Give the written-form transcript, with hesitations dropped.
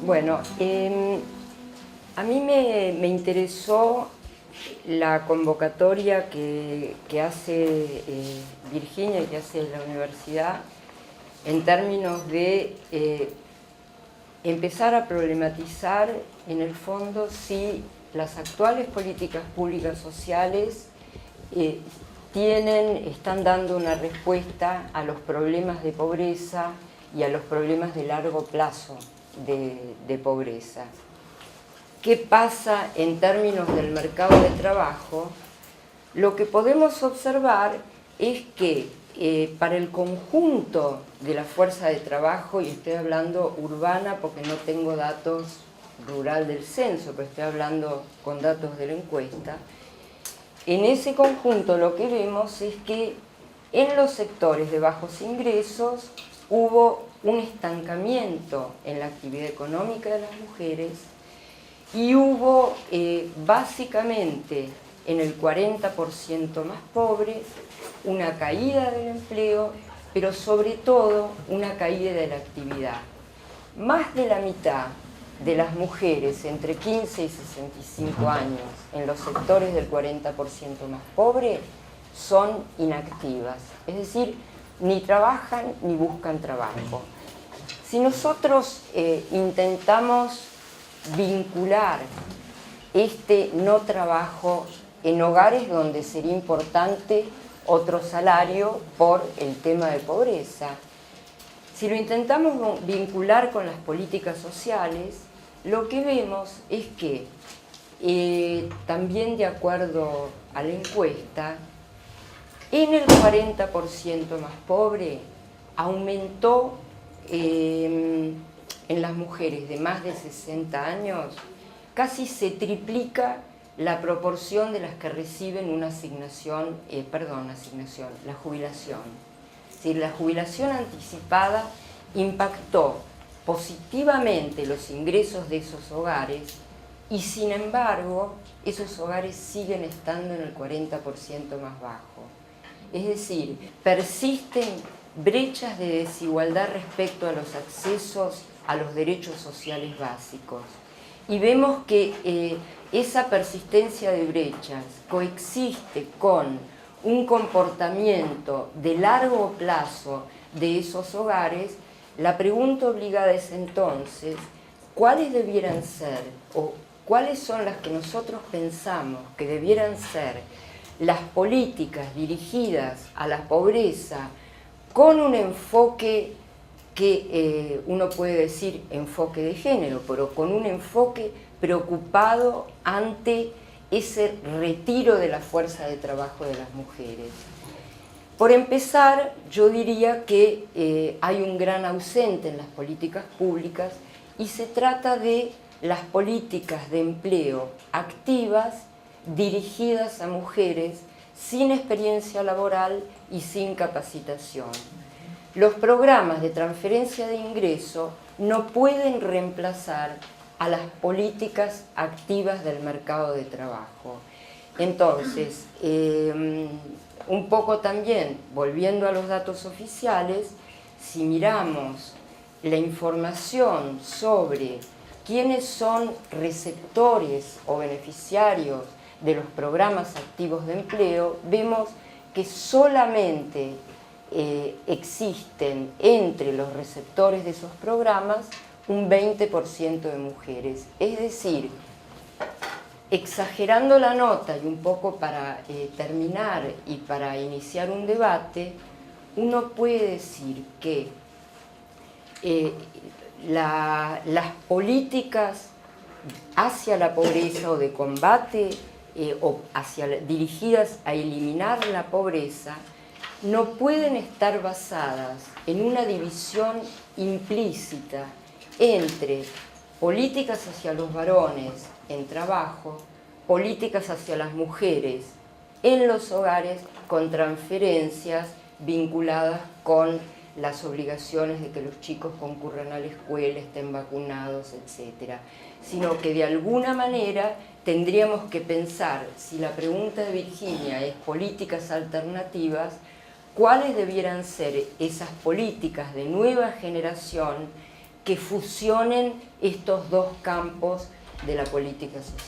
Bueno, a mí me interesó la convocatoria que hace Virginia y que hace la universidad en términos de empezar a problematizar en el fondo si las actuales políticas públicas sociales están dando una respuesta a los problemas de pobreza y a los problemas de largo plazo de pobreza. ¿Qué pasa en términos del mercado de trabajo? Lo que podemos observar es que para el conjunto de la fuerza de trabajo, y estoy hablando urbana porque no tengo datos rural del censo, pero estoy hablando con datos de la encuesta, en ese conjunto lo que vemos es que en los sectores de bajos ingresos hubo un estancamiento en la actividad económica de las mujeres y hubo básicamente en el 40% más pobres una caída del empleo, pero sobre todo una caída de la actividad. Más de la mitad de las mujeres entre 15 y 65 años en los sectores del 40% más pobre son inactivas, es decir, ni trabajan ni buscan trabajo. Si nosotros intentamos vincular este no trabajo en hogares donde sería importante otro salario por el tema de pobreza, si lo intentamos vincular con las políticas sociales, lo que vemos es que también de acuerdo a la encuesta, en el 40% más pobre aumentó en las mujeres de más de 60 años, casi se triplica la proporción de las que reciben una la jubilación. Es decir, la jubilación anticipada impactó positivamente los ingresos de esos hogares y sin embargo esos hogares siguen estando en el 40% más bajo. Es decir, persisten brechas de desigualdad respecto a los accesos a los derechos sociales básicos. Y vemos que esa persistencia de brechas coexiste con un comportamiento de largo plazo de esos hogares. La pregunta obligada es entonces, ¿cuáles debieran ser o cuáles son las que nosotros pensamos que debieran ser las políticas dirigidas a la pobreza con un enfoque que uno puede decir enfoque de género, pero con un enfoque preocupado ante ese retiro de la fuerza de trabajo de las mujeres? Por empezar, yo diría que hay un gran ausente en las políticas públicas y se trata de las políticas de empleo activas dirigidas a mujeres sin experiencia laboral y sin capacitación. Los programas de transferencia de ingreso no pueden reemplazar a las políticas activas del mercado de trabajo. Entonces, un poco también, volviendo a los datos oficiales, si miramos la información sobre quiénes son receptores o beneficiarios de los programas activos de empleo, vemos que solamente existen entre los receptores de esos programas un 20% de mujeres. Es decir, exagerando la nota y un poco para terminar y para iniciar un debate, uno puede decir que las políticas hacia la pobreza o de combate dirigidas a eliminar la pobreza no pueden estar basadas en una división implícita entre políticas hacia los varones en trabajo, políticas hacia las mujeres en los hogares con transferencias vinculadas con las obligaciones de que los chicos concurran a la escuela, estén vacunados, etc. Sino que de alguna manera tendríamos que pensar, si la pregunta de Virginia es políticas alternativas, cuáles debieran ser esas políticas de nueva generación que fusionen estos dos campos de la política social.